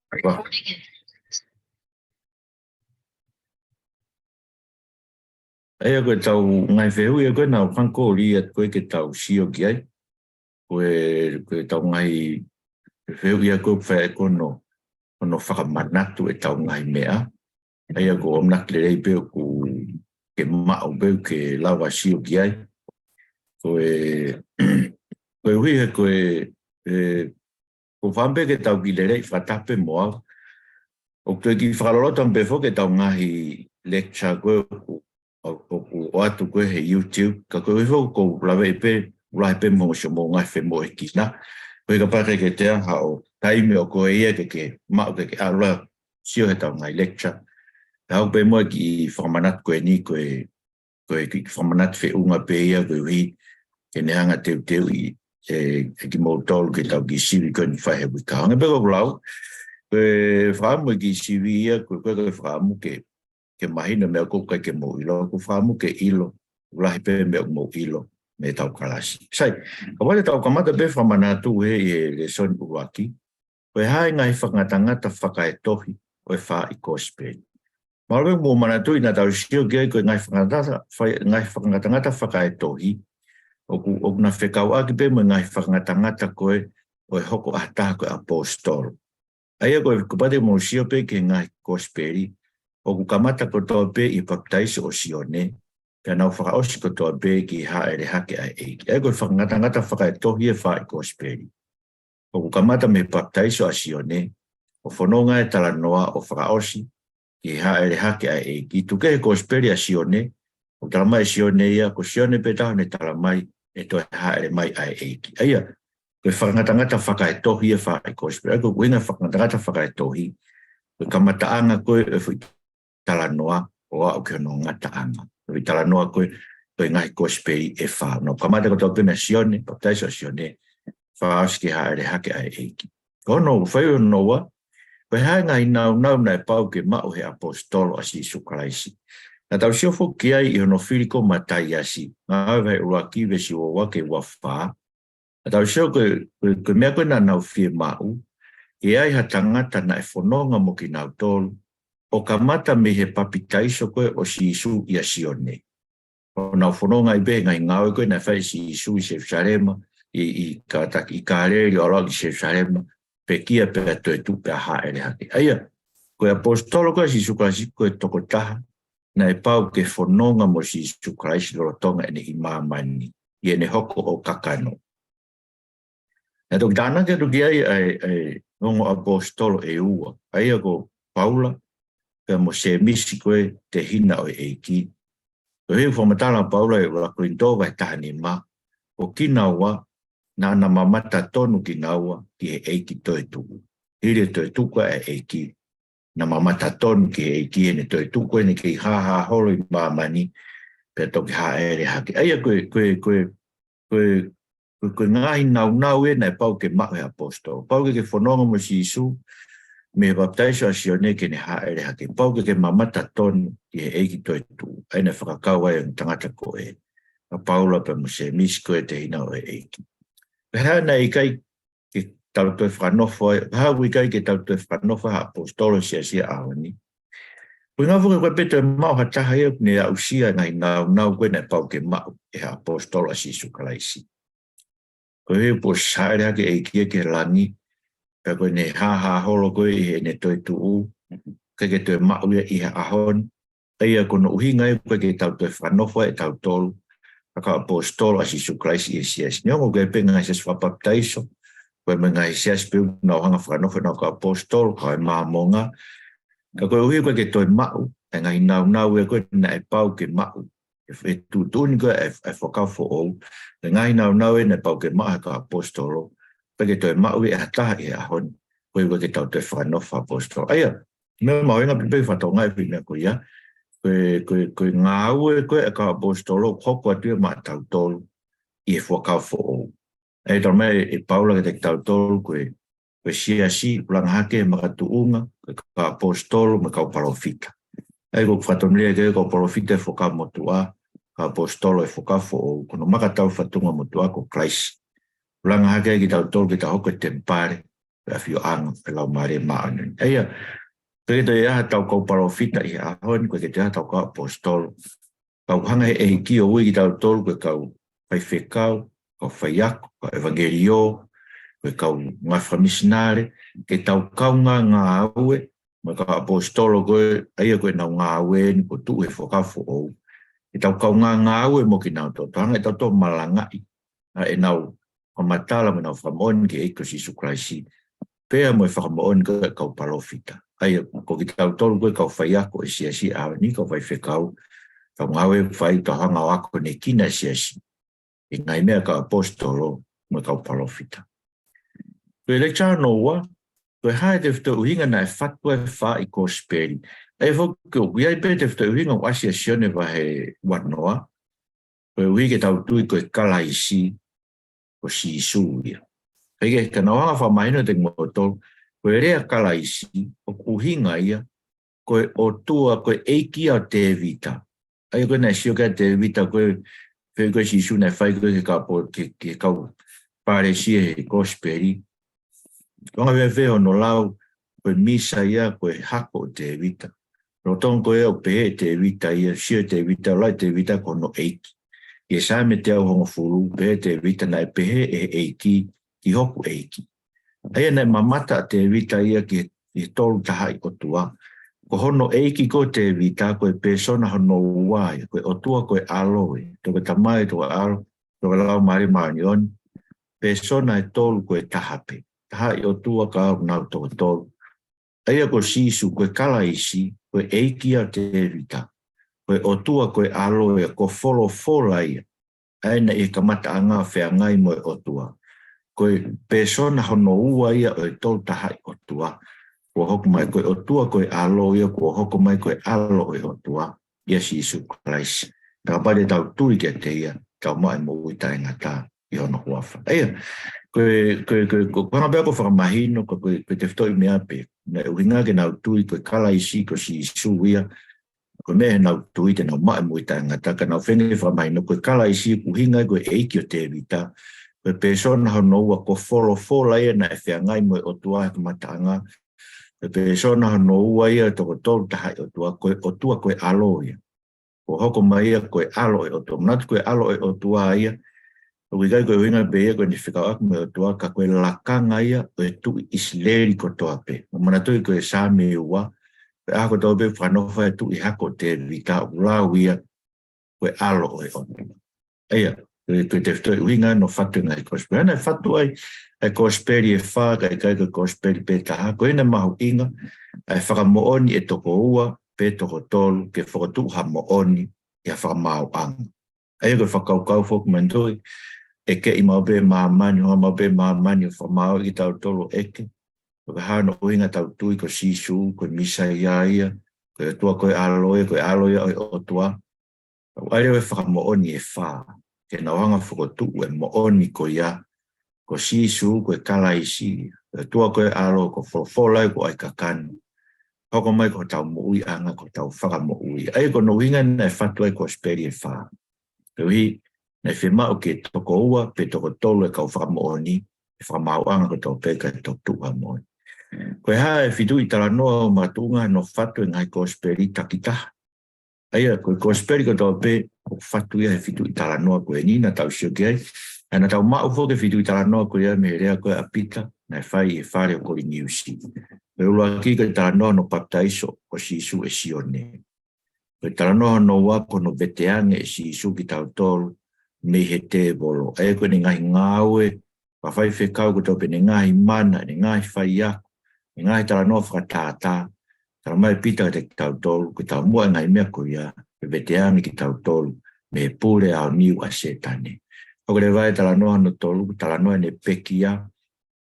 Wah, ai koe tau ngai wheu ia koe nau whanko li at koe ke tau sio ki ai. Koe tau ngai wheu ia koe whae kono whakamanatu e tau ngai mea. Ai ko omnak le rei peo ku ke mao peo ke lawa sio ki ai. Koe hui he ko whampe ke tau ki le rei whatape moa. O koe ki whakalorotan pefo ke tau ngahi lecture koe o atu koe he YouTube, ka koe hifo ko lawe pe ulahe pe mo ngai whe mo e kina. Koe ka pake ke te aha o taime o koe ia ke mao ke arua sio he tau ngai lecture. Hau pe mo ki whamanat koe ni koe ki whamanat whe unga pe ia koe hui ke nehanga teu i ki mo tolu ke tau ki siwi koe ni whahe wika. Hanga pe ko lau, koe whaamu ki siwi ia koe whaamu ke mahina mea kukai ke mo ilo, ko whaamu ke ilo, ulahi pe mea mo ilo, me tau kalasi. Sai, ka wale tau kamata pe whamanatu he le soni uwaki, koe hae ngai whakangatangata whakaetohi, koe Faa'i Kosipeli. Mawe mo manatu ina tau sio kia koe ngai whakangatangata whakaetohi, o na whekau aki pe mo ngai whakangatangata koe hoko ahtaha koe apostol. Aia koe kupate mo sio pe ke ngai Kosipeli, o ku kamata ko toa pe i baptaiso o sione, pia nau whakaosi ko toa pe ki haere hake ai eiki. Ai koe whakangata whakaetohi e Faa'i Kosipeli. O ku kamata me baptaiso a sione, o whanonga e tala noa o whakaosi ki haere hake ai eiki. Tuke he Kosipeli a sione, o tala mai sione ia, ko sione pe taho ne tala mai e toi haere mai ai eiki. Aia, koe whakangata whakaetohi e Faa'i Kosipeli. Ai koe kuinga whakangata whakaetohi, koe kamata anga koe e tala noa o au ke no ngata anga. Koe tala noa koe ngai Kosipeli e wha. No kamata ko tau pena sione, baptaiso sione, whaaski haere hake ai eiki. Kono whai o noa, koe hae ngai nau na e pau ke mao he apostolo a Sisu Karaisi. Na tau siofo ki ai i hono whiriko matai asi, ngā vai ua kiwe si o wake wa wha. Na tau sio koe mea koe na nau whie mau, e ai ha tangata na e whanonga mo ki nau tolu, o kamata meihe papitaiso koe o Sisu i a sione. O nau whanonga i behe ngai ngawe koe na whai Sisu i Sefsarema, i kāreri o alo i Sefsarema, pe kia pe a toe tupe a haere hake. Aia, koe apostolo koe Sisu Karaisi koe toko taha, na e pau ke whanonga mo Sisu Karaisi lorotonga ene i māmani, i ene hoko o kakano. Na tok dana ke tuki ai ngongo apostolo e ua, aia ko Paula, ka mo se misi koe te hina o eiki. Ko heu whamatala Paula e ura kointowa e tahani ma, o kinawa na ana mamata tonu kinawa ki he eiki toe tuku. Hire toe tuku e eiki, na mamata tonu ki he eiki ene toe tuku ene ki ha holo i mamani, pe toki haere hake. Aia koe ngahi nau e na e pau ke mahu e apostolo. Pau ke whanonga mo Sisu, me baptaiso a sione ke ne haere hake. Pau ke mamata tonu ki he eiki toi tu. Aina whakakau ai ang tangata ko e. A Paula pe mo se misko e te hina o e eiki. Pehea na i kai ke tau toi whanofo ai. Pehea ui kai ke tau toi whanofo ha apostolo sia awani. Pui ngā whuka koe peto e mau ha taha eo ne a usia ngai nau koe na pau ke mau e ha apostolo a Sisu Karaisi. Koe heu po saere hake eiki e ke langi. Ka koe ne ha holo koe i he ne toi tuu, ke toi mau i ha ahon, eia kono uhinga e koe ke tau toi whanofo e tau tolu, ka apostolo a Sisu Karaisi e sias. Niongo koe pe ngai sias whapaptaiso, koe me ngai sias peu nau hanga whanofo nau ka apostolo, ka e maamonga, ka koe uhi koe ke toi mau, e ngai nau e koe na e pau ke mau, e tūtuni koe e whakawho ou, e ngai nau e na e pau ke mau ka apostolo, peke toi mau e hataha e ahon, koe ke tau te whanofo apostolo. Aia, me mauenga pipe whatonga e whina koe ia, koe ngā ue koe e ka apostolo, hoko atu e maa tau tolu, i e whakawho ou. E tau mea e Paula ke te tau tolu, koe siasi, ulangahake e makatuunga, koe ka apostolo me ka palofita. E ko whatonlea ke ka palofita e whakamotua, ka apostolo e whakawho ou, kono makatau whatunga motua ko Christ. Ulanga hake ki tau tolu ki ta hoko tempare, a fio ang lau mare maanu aya ke te ya tau ko parofita I ahon ko ke te tau ko apostol kau hanga e ki o wi tau tol ko kau pai fekau ko faiak ko evangelio ko kau nga missionare ke tau kau nga aue ma ka apostol ko aya ko na nga aue ni ko tu e foka fo o ke tau kau nga aue mo ki na to hanga to malanga e nau o matala mo na famon ke e ko Jesu Christ pea mo e whakamoon ka kau parofita. Ai, ko ki tau tolu koe kau whai ako e siasi a ni kau whai whekau, kau ngawe whai ka hanga o ako ne kina siasi. E ngai mea ka apostolo mo kau parofita. Koe le chano wa, koe hae te whita uhinga na e whatua e Faa'i Kosipeli. E whoki o kuiai pe te whita uhinga o asia sione wa he wanoa. Koe uhi ke tau tui koe kala isi ko si isuia. Hege, ka nawanga whamahino te ngotol, koe rea kala isi, o kuhinga ia, koe o tua, koe eiki au te vita. Ai koe nai sio kia te vita, koe si isu nai whai koe ke kau pare si he Kosipeli. Konga veo no lau, koe misa ia, koe hako te vita. No tong koe o pehe te vita ia, sio te vita, lai te vita kono eiki. Ie sa me te au hongo furu, pehe te vita nai pehe e eiki, ki hoku eiki. Aia nei mamata te vita ia ki tolu taha I o tua. Ko hono eiki ko te vita koe persona hono uai, koe o tua koe aloe, toke tamai toke alo, toke lau mari maanioni, persona e tolu koe tahape. Taha I o tua ka au nau toke tolu. Aia ko sisu koe kala isi, koe eiki a te vita. Koe o tua koe aloe, ko folo fola ia. Aina I kamata anga whea ngai moe o tua. Koe persona hono ua ia o tol taha I o tua. Kua hoku mai koe o tua koe alo ia, kua hoku mai koe alo o tua. Ia si Jesu Christ. Ka pare tau tui kia te ia, tau mai mo uita e ngata I hono huafa. Eia, koe panga bea ko whakamahino, koe te whitoi mea pe. Na uhinga ke nau tui koe kala isi ko si Jesu ia. Koe mehe nau tui te nau mai mo uita e ngata, ka nau whenge whakamahino, koe kala isi uhinga koe eiki o te vita. Koe persona hono ua ko fola ia na e whea ngai mo o tua e kamataanga. Koe persona hono ua ia toko tolu taha I o tua, koe o tua koe alo ia. Ko hoko mai ia koe alo e o tua. Manatu koe alo e o tua ia. Koe kai koe huinga pe ia koe ni whikau aku me o tua, ka koe lakanga ia o e tu Isleri ko toa pe. Manatu I koe sāme ua, koe ako toa pe whanofa e tu I hako te vita ulau ia, koe alo e o tua. Eia. Koe te whitoi uhinga no whatu ngai Kosipeli. Ana whatu ai Kosipeli e wha, kai koe Kosipeli pe taha. Koe ina mahu inga, ai whakamooni e toko ua, pe toko tolu, ke whakatu ha mooni, ia whakamau anga. Ai koe whakaukau whoku mandoi, e ke I mau pe maamani, hoa mau pe maamani o whamau I tau tolu eke. Koe hana uhinga tau tui ko sisu, koe misa ia, koe tua koe aloe o tua. Ai rewe whakamooni e wha. Ke nauanga whakotu e mooni ko ia, ko sisu, ko kala isi, tua koe alo, ko wholai ko ai kakani. Hoko mai ko tau moui anga, ko tau whaka moui. Ai ko no winga na e whatu ai Kosipeli e wha. Kau hi, na e whemau ke toko ua, pe toko tolu e kau whaka mooni, e whaka mau anga ko tau peka e toko tuha mooni. Koe ha e whitu I tala noa o matunga no whatu e ngai Kosipeli takitaha. Aia, koe Kosipeli ko tau pe, ko whatu ia he whitu I tala noa koe nina tau sio ke ai. Ana tau mau fo ke whitu I tala noa koe ia me rea koe apita, na e whai e whare o kori niusi. Koe ulua ki koe tala noa no baptaiso o sisu e sione. Koe tala noa no wako no veteange e sisu ki tau tolu, meihe te bolo. Aia koe ni ngahi ngaue, pa whai whekau ko tau pe ni ngahi mana, ni ngahi whai ako, ni ngahi tala noa whakatata, tala mai pita te tau tolu, ko tau mua ngai mea ko ia, pe veteange ki tau tolu, me pule au niu a setane. Oko le vai tala noa no tolu, tala noa ne pekia,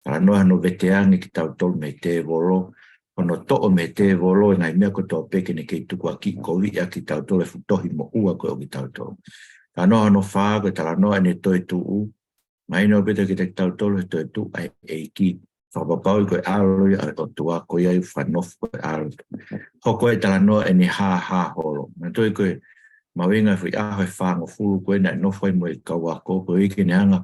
tala noa no veteange ki tau tolu me te volo, ono to'o me te volo, ngai mea ko tau peke ne kei tuku a ki kovi a ki tau tolu e futohi mo ua ko o ki tau tolu. Tala noa no whaa, ko tala noa ne toi tuu, mai no peta ki te tau tolu e toi tuu ai eiki, whakapapau I koe alo I o tua, koe ai whanofu koe alo. Hoko e tala noa e ni ha holo. Na toi koe, mawinga fui aho e whango fulu koe na no fai mo I kawako, koe ike ni anga,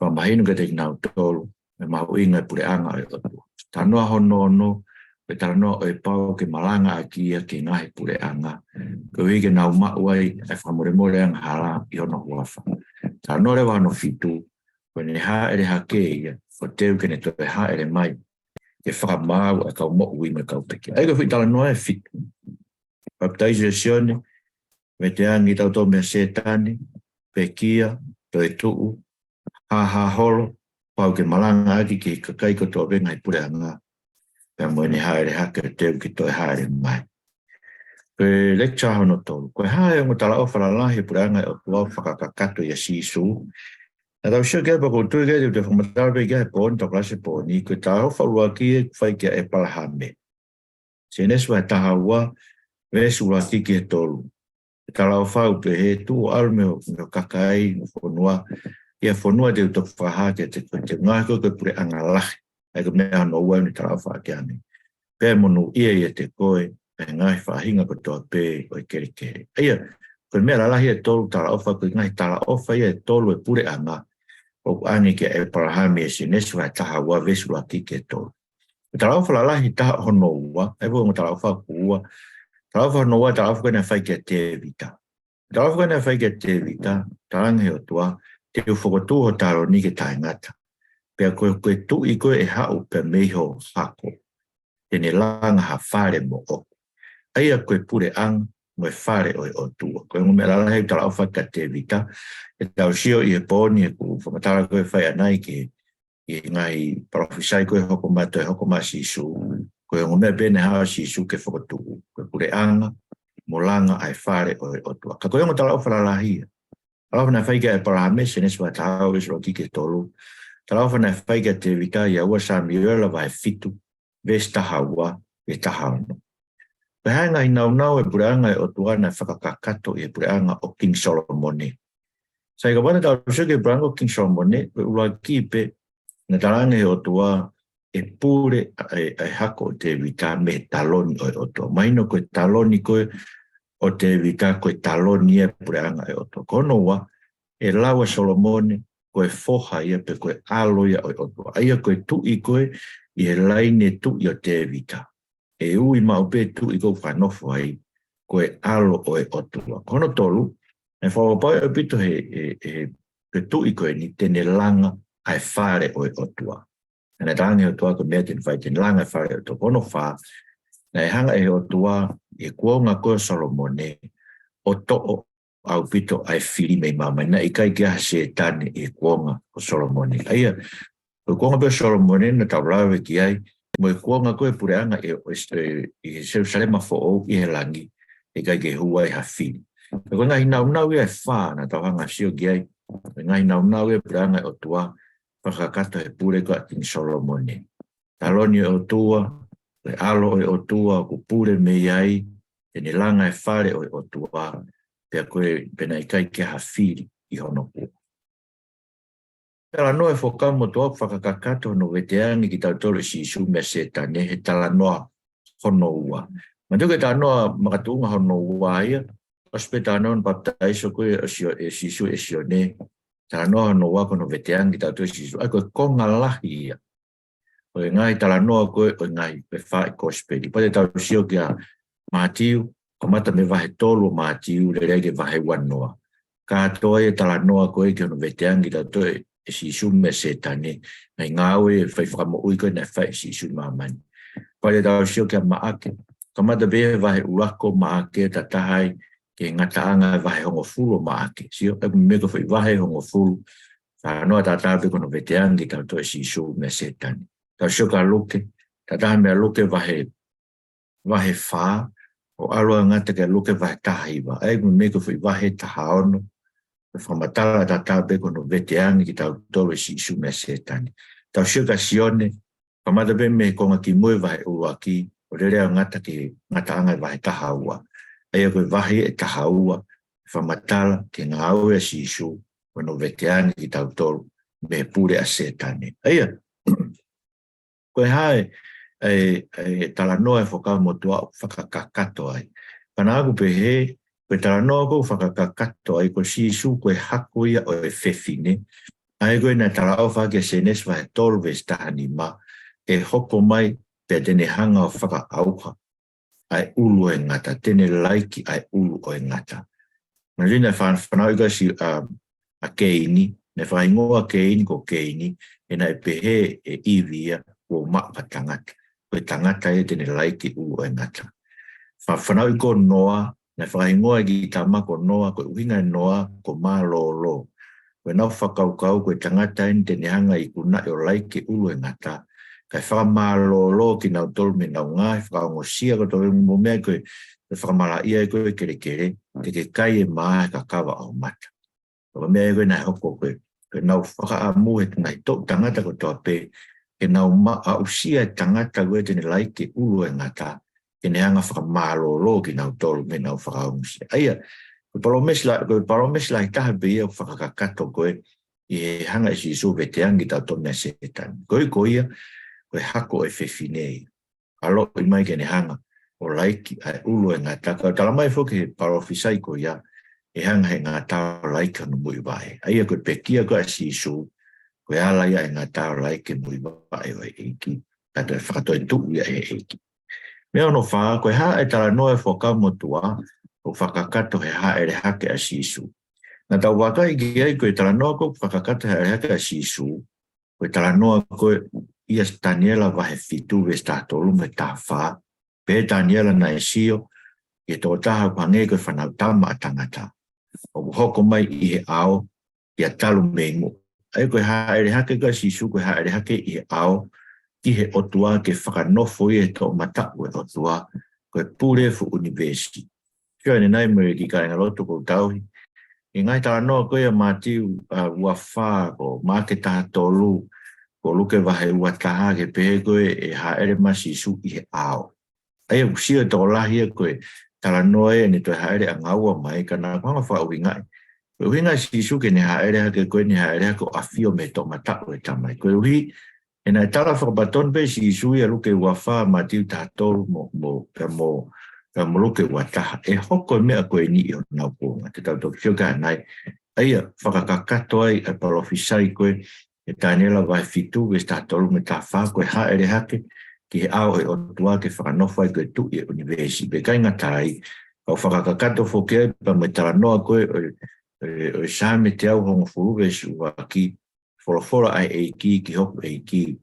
whamahinu ka te nau tolu, me mawinga e pure anga e o tua. Tanoa hono no, pe tanoa o e pau ke malanga aki ke ngahi pule anga. Ko hige na uma uai e whamore more ang hala I ono huafa. Tanoa le wano fitu, ko ne ha ere hake ia, o teu ke ne to e ha ere mai, ke whakamau e kau mo ui me kau peke. Aiga hui talanoa e fitu. Baptizatione, me te angi tau tō mea setani, pe kia, to e tuu, ha holo, pau ke malanga aki ke kakai ko tō venga I pule anga. Pea moene haere hake teu ki toi haere mai. Pe lecture hono tolu. Koe hae o tala o whalalahi puranga o tua whakakakato I a sisu. Na tau sio kia pako tui kia te whamatarape kia he pōni tau klase pōni. Koe tā o whalua kia whai kia e palahame. Se nesu e taha ua, vesu ua ki he tolu. Tala o whau pe he tu o alu meo kakai no whanua. Ia whanua te utok whaha kia te ngahi koe pure anga lahi. Eko mea no ua ni tala o wha kia ne. Pea monu ia te koe. E ngai whahinga ko toa pē o I kere kere. Ia, koe mea lalahi e tolu tala ofa, koe ngai tala ofa ia e tolu e pure anga, o angi ke e parahami e sinesu hai taha ua vesu la ki ke tolu. Tala ofa lalahi taha hono ua, e po tala ofa kua, tala ofa hono ua, tala ofa kone whai ke te vita. Tala ofa kone whai ke te vita, talangi o tua, te ufokotu ho taro ni ke taingata. Pea koe tu I koe e hau pe meihe o hako, tene langa ha whare mo oku. Aia koe pure ang mo e whare o o tua. Koe ngume lala hei tala awha ka te vita. E tau sio I e pōni e ku whamatara koe whai anai ki I ngai parafisai koe hoko mato e hoko ma sisu. Koe ngume bene hawa sisu ke whakatuku. Koe pure anga mo langa ai whare o o tua. Ka koe ngu tala awha lala hia. Tala awha na whai ka e parahame se neswa tahao esro ki ke tolu. Tala awha na whai ka te vita I a ua sa miuela vai fitu. Ves tahaua e tahauno. Pehanga I nau e pureanga e o tuana whakakakato I e pureanga o King Solomone. Sa ka wana tau suke pureanga o King Solomone, pe ula kipe na tarange o tua e pure ai hako o te vita me taloni o tua. Maino koe taloni koe o te vita koe taloni e pureanga e o tua. Kono wa e lawa Solomone koe foha ia pe koe alo ia o tua. Aia koe tui koe I he laine tui o te vita. E ui maupe tu I kou whanofo ai, koe alo o e otua. Kono tolu, e whawapau e pito he tu I koe ni tene langa ai whare o e otua. Ane tangi o tua ko mea tene whai tene langa ai whare o otua. Kono wha, na e hanga e otua, e kuonga koe Solomone, o to'o au pito ai whiri mei mama. Na I kai kia se tane e kuonga o Solomone. Aia, o kuonga pe Solomone na taulawe ki ai, mo e kuonga koe pureanga I Jerusalema fo o I he langi e kai ke hua I hawhini. E koe ngai nau ia e wha na tauhanga sio ki ai. E ngai nau ia pureanga o tua whakakato he pure ko a King Solomone. Taloni o tua, e alo o tua, ko pure me iai, e ne langa e whare o tua, pia koe pena I kai ke hawhiri I hono kua. Tala noa e whokau mo toa whakakakato no veteani ki tau tole si isu me setane he tala noa hono ua. Ma tuke tala noa makatunga hono ua ia, ospe tala noa baptaiso koe e si isu e sio ne, tala noa hono ua kono veteani ki tau tole si isu. Ai koe konga lahi ia. Koe ngai tala noa koe o ngai pe Faa'i Kosipeli. Pate tau sio kia Matiu, ko mata me vahe tolu Matiu, le rege vahe wanoa. Ka toa e tala noa koe ki hono veteani ki tau tole e si isu me setane, nai ngawe e whai whakamo uiko na whai si isu mamani. Pare tau sio kia maake, kamata behe vahe urako maake ta tahai ke ngataanga vahe hongo fulu maake. Sio, e meko whai vahe hongo fulu, whanoa ta tabe kono veteangi tau to e si isu me setane. Tau sio ka luke, ta taha mea luke vahe wha, o alua ngata ke luke vahe tahiwa. E meko whai vahe tahaono, whamatala ta tabe kono veteani ki tau tolu si isu me setani. Tau sio ka sione, kamata be me konga ki mui vahe ua ki, o rerea ngata ki ngata anga vahe tahaua. Aia koe vahe e tahaua, whamatala ki ngā aue si isu, kono veteani ki tau tolu me pure a setani. Aia, koe hae, tala noa e whakau motua whakakakato ai. Pana aku pe he, koe tala noa kou whakakakato ai, ko si isu koe haku ia o e whewhine, ai koe na tala au whake se nes vahe tolu ves tahani ma, e hoko mai pe tene hanga o whakaauka ai ulu e ngata, tene laiki ai ulu o e ngata. Na rina whanau iga si a keini, ne whaingoa keini ko keini, e na e pehe e iwia o mapa tangata. Koe tangata e tene laiki ulu o e ngata. Whanau i ko noa, na whaingoa ki tama ko noa, ko uhinga noa ko maa lo lo. Koe nau whakaukau koe tangata e tene hanga i kuna o laiki ulu e ngata. Kai whakamalo ki nau tolu me nau ngai, whakaongosia ko tolu mo mea koe, whakamala ia e koe kere kere, te ke kai e maa ka kawa au mata. Ko mea e koe nai hoko koe, koe nau whakaamu he nai tō tangata ko tō pe, ke nau maa usia e tangata koe tene lai ke ulu e ngata, ke ne hanga whakamalo ki nau tolu me nau whakaongosia. Aia, koe palomesla i taha pe ia whakakato koe, i hanga i si isu veteangi tau tō mea setan. Koe koia, koe hako e whewhinei. Alo i mai kene hanga o laiki ai ulu e ngata. Kau tala mai whoke he parofisai ko ia e hanga he ngata o laiki anu mui wae. Aia koe pekia koe a sisu, koe ala ia e ngata o laiki mui wae o e eiki. Kata whakato e tuu ia e eiki. Mea ono whaa, koe haa e tala noe whakau motua o whakakato he haa ere hake a sisu. Nā tau waka i ki ai koe tala noa ko whakakato he ere hake a sisu, koe tala noa koe ia Daniela vahe fitu ve statolu me ta wha, pe Daniela na e sio, e tō taha pange koe whanau tama a tangata. O hoko mai i he ao, ia talu meimu. Ai koe haa ere hake koe sisu, koe haa ere hake i he ao, ki he otua ke whakanofo i e tō mataku e otua, koe Purefu University. Kia ne nai mwere ki kāinga loto kou tauhi. I ngai tā noa koe a mātiu ua wha ko māketaha tolu, ko luke wahe ua taha ke pehe koe e haere masi su i he ao. Aia usia tō lahia koe tala noe e ne toi haere a ngaua mai ka nā kwanga wha uhingai. Koe uhingai si su ke ne haere hake koe ne haere hake o awhio me tō matako e tamai. Koe uhi e nai tala whakabaton pe si su i a luke ua wha matiu taha tolu mo luke ua taha. E hoko mea koe ni i o nau pōnga. Te tau tō kio ka nai. Aia whakakakato ai a parofisai koe e Daniela vai fitu ve sta tolu me ta fa ko ha ere hake ki he ao e o tua ke whakanofa i koe tu i universi. Be kai ngatai, au whakakakato whoke pa me tala noa koe o sa me te au hongo furuwe su wa ki wholofora ai eiki ki hoku eiki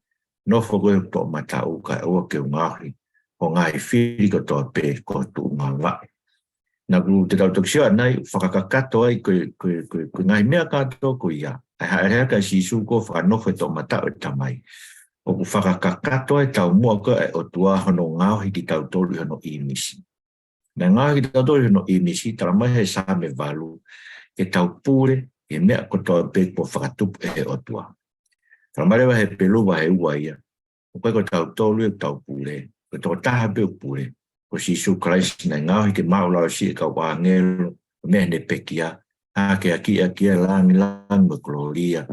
nofo koe to mata uka e ua ke ungahi o ngai whiri ko toa pe ko tu ngā wai. Nā kuru te tau tokisio anai whakakakato ai koe ngai mea kato ko ia. Ai haere ka sisu ko whanofo e tō mata o tamai. O ku whakakakato e tau mua ko e o tua hono ngāo ki tau tolu hono imisi. Nā ngāo ki tau tolu hono imisi, tala mai he sā me walu, ke tau pūre, e mea ko tō pe po whakatupu e o tua. Tala mai rewa he pelu wa he ua ia. O koe ko tau tolu e tau pūre, ko tō taha pe o pūre, ko sisu Christ nā ngāo ki maulao si e ka wāngelo, mea ne pekia, ke aki langi me gloria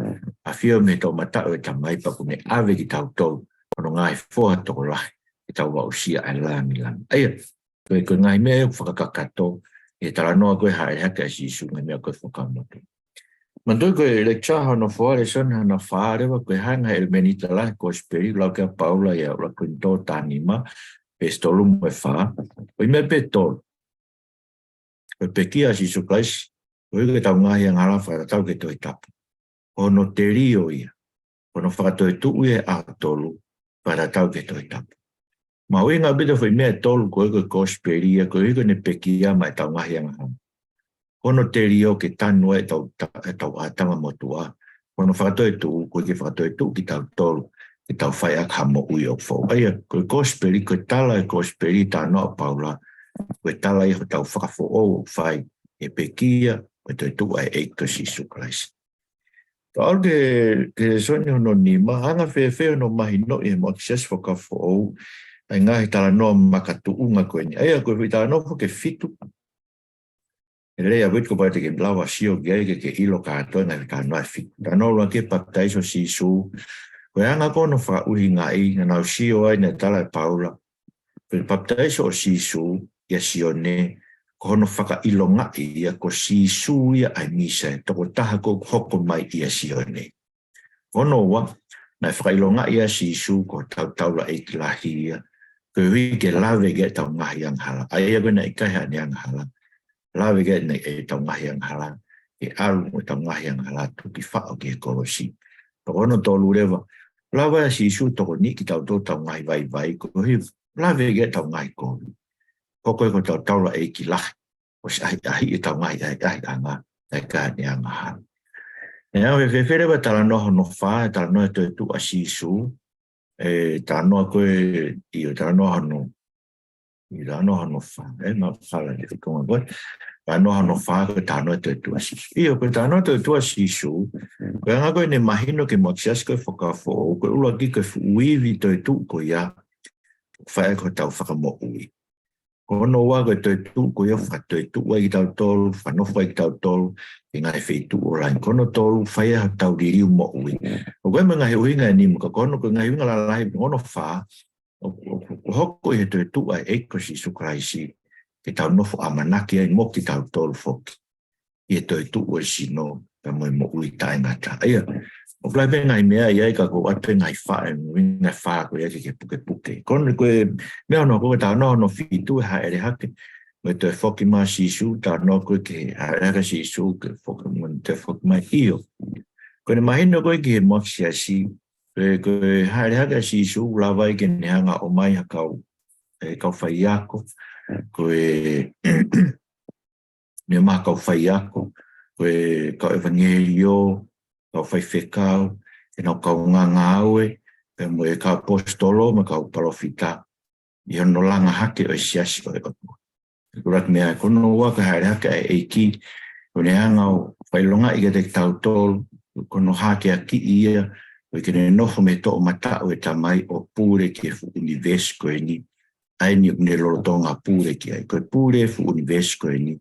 a fio me to mata o tamai pa kune ave ki tau tau ono ngai foa to lahi ki tau wa usia ai langi aia ko ngai me whakakakato e tala noa koe hae hake a sisu ngai mea koe whakamoto mandoi koe lecture hana whaare son hana whaarewa koe hanga el meni Talifehu'i Kosipeli lau kia paula ia ula kunto tanima pe stolu mwe wha koe me pe tolu koe pekia sisu Christ koe ke tau ngahi ang ala whakatau ke toi tapu. Ono te rio ia. Ono whakatau tuu e a tolu whakatau ke toi tapu. Ma ui ngā bita whai mea tolu koe koe Kosipeli ia koe ne pekia mai tau ngahi ang ala. Ono te rio ke tanu e tau atama motua. Ono whakatau tuu koe ke whakatau tuu ki tau tolu ki tau whai ak hamo ui o whau. Aia koe Kosipeli koe tala e Kosipeli tā noa paula koe tala i ho tau whakafo o whai e pekia e toi tu ai eito sisu Christ. Ka au ke sonyo no nima, hanga whewheo no mahi no i he mo access whakafo au, ai ngahi tala noa makatu unga koe ni. Aia koe hui tala noa ke fitu. E lea wit ko pai te ke blawa sio gai ke ilo kātoa ngahi tala noa fitu. Tala noa ke baptaiso sisu. Koe hanga kono wha uhi ngai, na nau sio ai na tala e paula. Koe baptaiso o sisu, ia sio ne, kono whaka ilonga ia ko sisu ia ai misa toko taha ko hoko mai ia sione. Kono wa, na whakailonga ia sisu ko tau la e lahi ia. Ko hui ke lawe ke tau ngahi ang hala. Aia koe na ikahi ane ang hala. Lawe ke na e tau ngahi ang hala. E alu mo tau ngahi ang hala tu ki whao ke kolosi. Toko ono tolu rewa. Lawe a sisu toko ni ki tau tau ngahi vai. Ko hui lawe ke tau ngahi ko. Ko koe ko tau la e ki lahi. O si ahi e tau ngahi ahi anga. E ka ane ang hala. E au e whewhere wa tala noho no wha, tala noho e tu a sisu, e tala noho koe i o tala noho no, i tala noho no wha, e ma whala ni whikonga koe, tala noho no wha koe tala noho e tu a sisu. I o koe tala noho e tu a sisu, koe anga koe ne mahino ke moksias koe whakafo, koe ula ki koe uiwi to e tu koe ia, whae koe tau whakamo ui. Kono wa koe to e tu koe ia whato e tu wa i tau tolu, whanofwa i tau tolu, e ngai whaitu o rai. Kono tolu whaia ha tau ririu mo ui. O koe mga he uhinga e nimu, ka kono koe ngai uhinga lalai, ngono wha, o hoko i he to e tu ai eiko si sukraisi, ke tau nofo amanaki ai mo ki tau tolu foki. I he to e tu o si no, ka moe mo ui tae ngata. Aia, o plai pe ngai mea iai ka ko ate ngai wha, ngai wha koe ake ke puke. Kono koe, mea no koe tau no fitu e ha ere hake, me te whoki mai sisu, tā no koe ke haeraka sisu, ke whoki mun te whoki mai io. Koe ne mahino koe ki he moksi a si, koe haeraka sisu, lawai ke ne hanga o mai ha kau whai ako, koe ne maha kau whai ako, koe kau evangelio, kau whai whekau, e nau kau nganga aue, pe mo e kau apostolo, ma kau parofita, i hono langa hake o siasi koe koe. Kurat mea kono waka haere haka e eiki, kone hanga o whailonga i te tau tolu, kono hake a ki ia, o kene nofo me to o mata o e tamai o pūre ki e fu univesko e ni, ai ni une lorotonga pūre ki ai, koe pūre fu univesko e ni.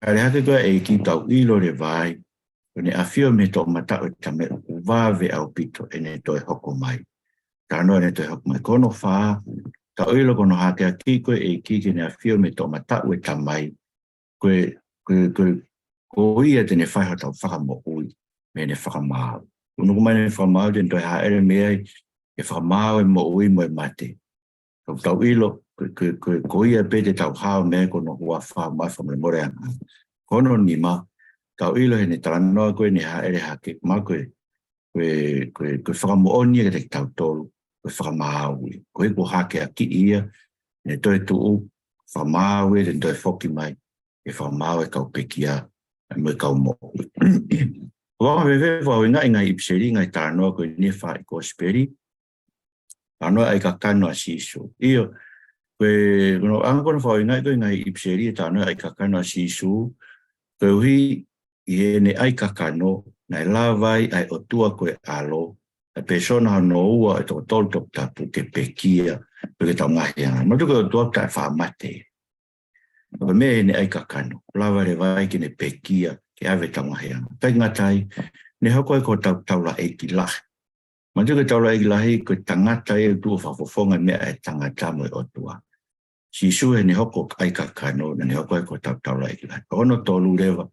Haere haka koe e eiki tau ilo re vai, kone a fio me to o mata o e tamai o uwawe au pito e ne toi hoko mai. Tano e ne toi hoko mai, kono whaa, ta oilo kono hake a ki koe e ki ke nea whio me tō matau e tamai ko ia te ne whaiha tau whakamo ui me ne whakamau. Unuku mai ne whakamau te toi haere mea e whakamau e mo ui mo e mate. Tau ilo ko ia pete tau hao mea kono hua whakamau whamle more anga. Kono ni ma tau ilo he ne taranoa koe ne haere hake ma koe whakamo oni e te tau tolu. Whakamaui. Koe ko hake a ki ia, ne toi tuu, whamaui, te toi whoki mai, e whamaui kau pekia, e mui kau mohui. Waka wewe wau inga inga ipseri, ngai tānoa koe ni Faa'i Kosipeli, tānoa ai ka kano a sisu. Iyo, koe, kono angkona wau inga ipseri, tānoa ai ka kano a sisu, koe hui, i he ne ai ka kano, nai lawai ai o tua koe alo, a persona no ua e tō tōltok tapu ke pekia pe ke tau ngahi anga. Matu ke o tōlta e whaamate. Koe mea ne ai kakano. Lawa re vai ki ne pekia ke ave tau ngahi anga. Tai ngatai, ne hoko e ko tau la e ki lahi. Matu ke tau la e ki lahi, koe tangata e tua whafofonga mea e tangata mo e o tua. Sisu e ne hoko ai kakano, ne hoko e ko tau la e ki lahi. Ono tōlu rewa,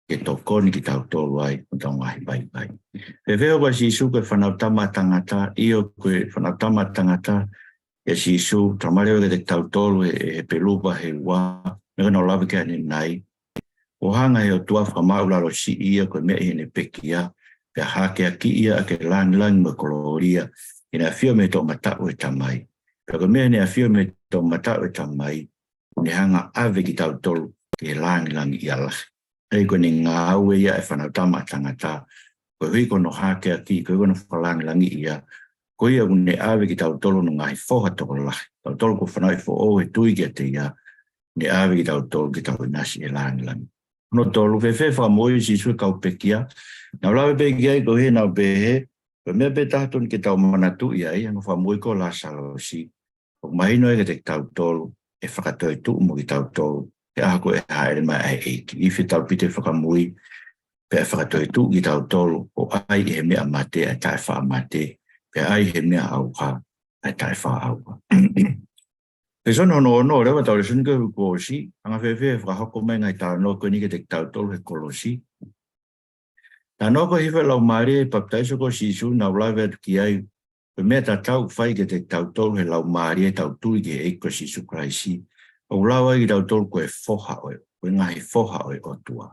ke tō koni ki tau tōlu ai, o tau ngahi bai. E veo koe sisu koe whanau tama tangata, io koe whanau tama tangata, e sisu, tamareo ke te tau tōlu e pelupa he wā, me kona o lawe ke ane nai. O hanga he o tua whamau lalo si ia koe mea i hene pekia, pe hake a ki ia a ke langi mo koloria, i nea whio me tō matau e tamai. Pe koe mea nea whio me tō matau e tamai, ne hanga ave ki tau tōlu ke langi i alahi. Hei koe ni ngā aue ia e whanau tama tangata, koe hui kono hake a ki, koe kono whalangi ia, koe ia une awe ki tau tolo no ngahi whoha toko lahi. Tau tolo ko whanau i who o e tui ki a te ia, ne awe ki tau tolo ki tau nasi e langi. No tolo, whewhe whamoi si sui kau pekia, nau lawe pekia i koe he nau pehe, koe mea pe tahatoni ki tau manatu ia i, anu whamoi ko la salo si, o mahino e ke te tau tolo, e whakatoi tu mo ki tau tolo, e aha koe haere mai ai eiki. I whi tau pite whakamui, pe e whakatoi tu ki tau tolu, o ai he mea mate, a tae wha mate, pe ai he mea auka, a tae wha auka. Pe sono no, rewa tau le suni koe hukosi, anga whewhe whakahoko mai ngai tau no koe nike te tau tolu he kolosi. no ko hive lau mare baptaiso ko sisu na ulave ki ai pe me ta tau fai ke te tau tolu he lau mare tau tui ke e ko sisu Kraisi o lau ai tau tolu ko e foha o e ngahi foha o tua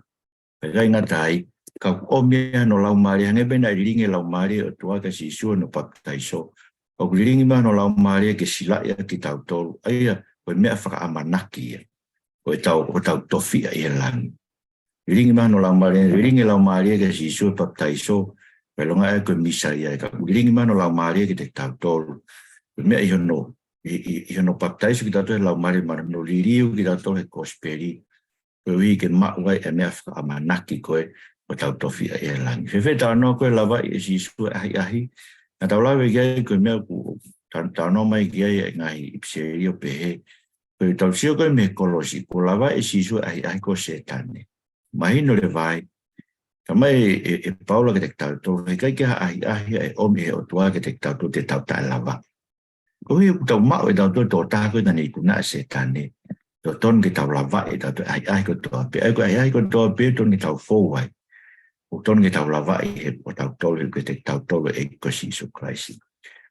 pe gai ngata ai ka o mea no lau mare hange bena i ringe lau mare o tua ke sisu no baptaiso o ringi ma no lau mare ke sila ia ki tau tolu ai o mea whaka amanaki o tau tofi ai langi Ringi mano la mare, ringi la mare ke si su baptaiso, pelonga e ko misa ia ka. Ringi mano la mare ke te tautol. Me I no baptaiso ki tato la mare mar no liriu ki tato he Kosipeli. Ko wi ke ma wai e me fa amanaki ko e o tau tofi e lang. Fe ta no ko la vai si su ahi. Na tau la ve ko me ku ta no mai ki ai ngai ipserio pe he. Ko tau sio ko me kolosi ko la vai si su ahi ko setane. Mahino le vai. Kamai Paula ke te tauto, he kai ke ahi e omi he o tua ke te tauto te tau tae lava. Ko hi tau mao e tauto tō tāko na ni kuna se tane. Tō ton ke tau lava e tauto ahi ko toa pe. Ahi ko toa pe ton ke tau fōwai. O ton ke tau lava e he o tau tolu ke te tauto e ko Sisu Kraisi.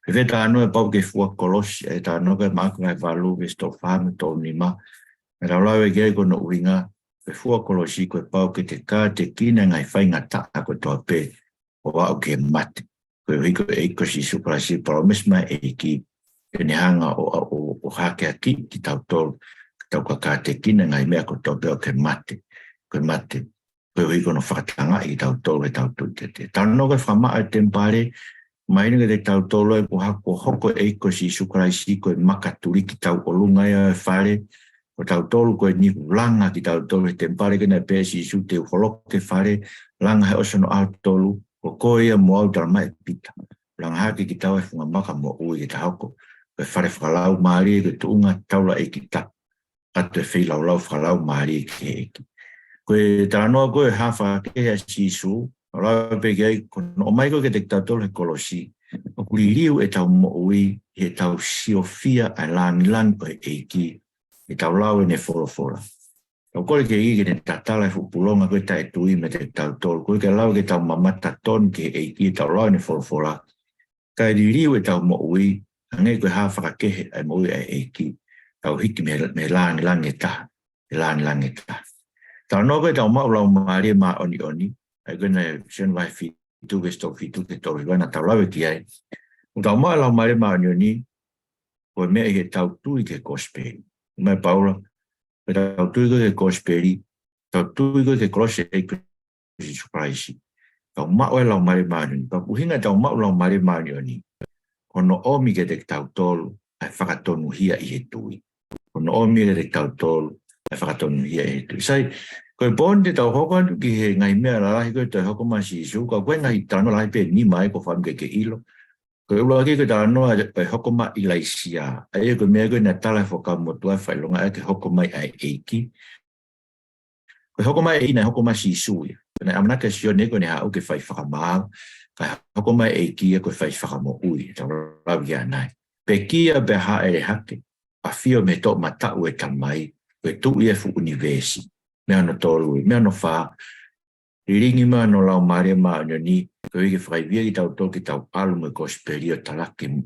He tā anō e pau ke fua kolosi, e tā anō ke māku ngai walu ke sto whāme tō nima. E rau lau e gei ko no uinga, pe fua kolosi ko e pau ke te kā te kina ngai whainga taa ko toa pe o wau ke mate. Ko e hiko e ko Sisu Kraisi paromesma e ki e ne hanga o hake a ki tau tolu, tau ka te kina ngai mea ko toa pe o ke mate. Ko e mate. Ko e hiko no whakatanga i tau tolu e tau tui te te. Tau no ke whama e tempare, mai ni ke te tau tolu e ko hoko e ko Sisu Kraisi ko e makaturi ki tau olunga e whare, o tau tolu ko e ni langa ki tau tolu e tempare ke na pe Sisu te uholok te whare, langa he osono au tolu, o ko ia mo au tarama e pita. Langa hake ki tau e funga maka mo ui e ta hoko, ko e whare whakalau maari e tuunga taula e ki ta, ato e whilau lau whakalau maari e ke eki. Ko e tānoa ko e hawha ke a Sisu, o lau pe kei, o mai ko ke te tau tolu he kolosi, o kuri riu e tau mo ui, e tau siofia a lan o e eki, e tau lau e ne fora. Tau kore ke ike ne tatala e fupulonga koe ta e tui me te tau tolu, koe ke lau ke tau mamata ton ke eki, e tau lau e ne fora. Ka e riu e tau mo ui, hange koe hawha kehe e mo ui e eki, tau hiki me lan e ta, e lan e ta. Tau no koe tau mau lau maari ma oni, ai koe ne sen vai fitu ke tori, wana tau lau e ki ai. Tau mau lau maari ma oni, koe mea i he tau tui ke Kosipeli. Mai Paula, pe tau tui ke Kosipeli, tau tui ke kolose e ko Sisu Kraisi. Tau mau e lau maari ma oni, pa puhinga tau mau lau maari ma oni, kono omi ke te tau tolu, ai whakatonu hia i he tui. Kono omi ke te tau tolu, ai whakatonu hia i he tui. Sai, koe pon te tau hoko anu ki he ngai mea lalahi koe tau hoko ma Sisu, koe ngai tano lahi pe ni mai ko whamu ke ilo. Koe ula ki koe tano e hoko ma i laisia. Ai koe mea koe na tala whoka motua whailonga e ke hoko mai ai eiki. Koe hoko mai e ina hoko ma Sisu. Koe amanaka sio ne koe ne hau ke whai whakamau. Koe hoko mai eiki e koe whai whakamo ui. Tau rawi kia nai. Pe kia pe ha e hake. A fio me to matau e tamai. Koe tu i e fu universi. Mea no tolu, mea no wha, ringi ma no lau maria ma ni, ko ike whaivia ki tau toki tau alu me Kosipeli o talaki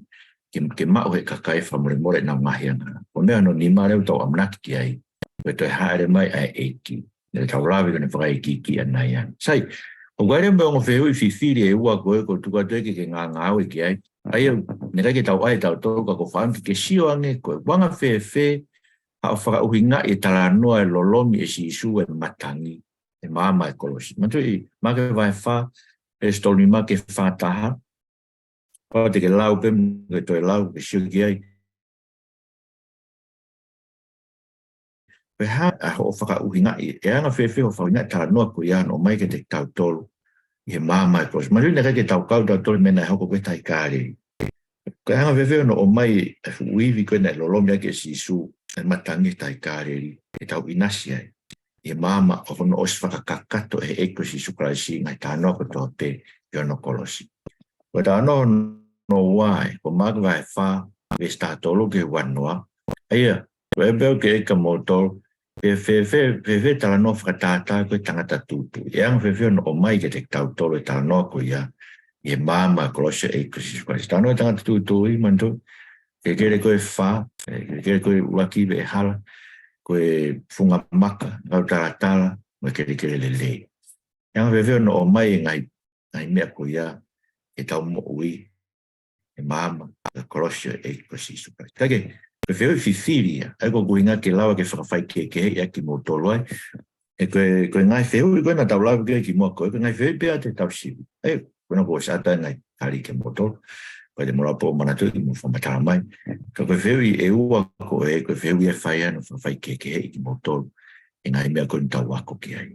ke mau he kakai whamore na mahianga. O mea no ni mareu tau amnaki ki ai, ko toi haere mai ai eiki, ne tau lawe kone whakai ki anai an. Sai, o gaire mea ngo whehui whiwhiri e ua koe ko tuka toike ke ngā ngāwe ki ai, ai ne kai ke tau ai tau toka ko whaanki ke sio ange koe, wanga whe, hao whakauhinga e tala noa e lolomi e Sisu e matangi, e māma e kolosi. Matui, make vai wha, e stoli ma ke whātaha, pao te ke lau pem, ke toi lau, ke sio ki ai. Pe ha, a ho whakauhinga e anga whewhi ho whauhinga e tala noa ko ian o mai ke te tau tolu, i he māma e kolosi. Matui, ne kai ke tau kau tau tolu mena e hoko koe tai kāre. Ka hanga whewhi no o mai e fuiwi koe na e lolomi ake e Sisu, e matangi tai kāreri, e tau inasi ai. E mama o hono os whakakakato e eko Sisu Kraisi ngai tānoa ko toa pe i ono kolosi. Ko tānoa no wai, ko magwa e wha, e statolo ke wanua. Aia, ko e beo ke eka motor, Fe tala no whakatata koe tangata tūtu. E ang fe o mai ke te tautoro tala no koe ia. E māma kolosha e Christ Christ. Tala no tangata tūtu I manto. Ke kere koe whā. Ke kere koe waki be hala. Koe funga maka. Ngau tala tala. Koe kere le le. E ang fe no o mai ngai mea koe ia. E tau mo ui. E māma. Kolosha e Christ Christ. Take. Pe feo fifiria, ai ko kuinga ke lawa ke whakawhai ke ia ki mo tolo ai. E koe ngai feo, koe na tau lawa ke ki mo koe, koe ngai feo pia te tau siwi. E, koe na koe sata ngai kari ke mo tolo. Koe te mora po manatu I mo whamatara mai. Koe feo I ua koe, koe feo I e whai anu whakawhai ke ia ki mo tolo. E ngai mea koe tau wako ki ai.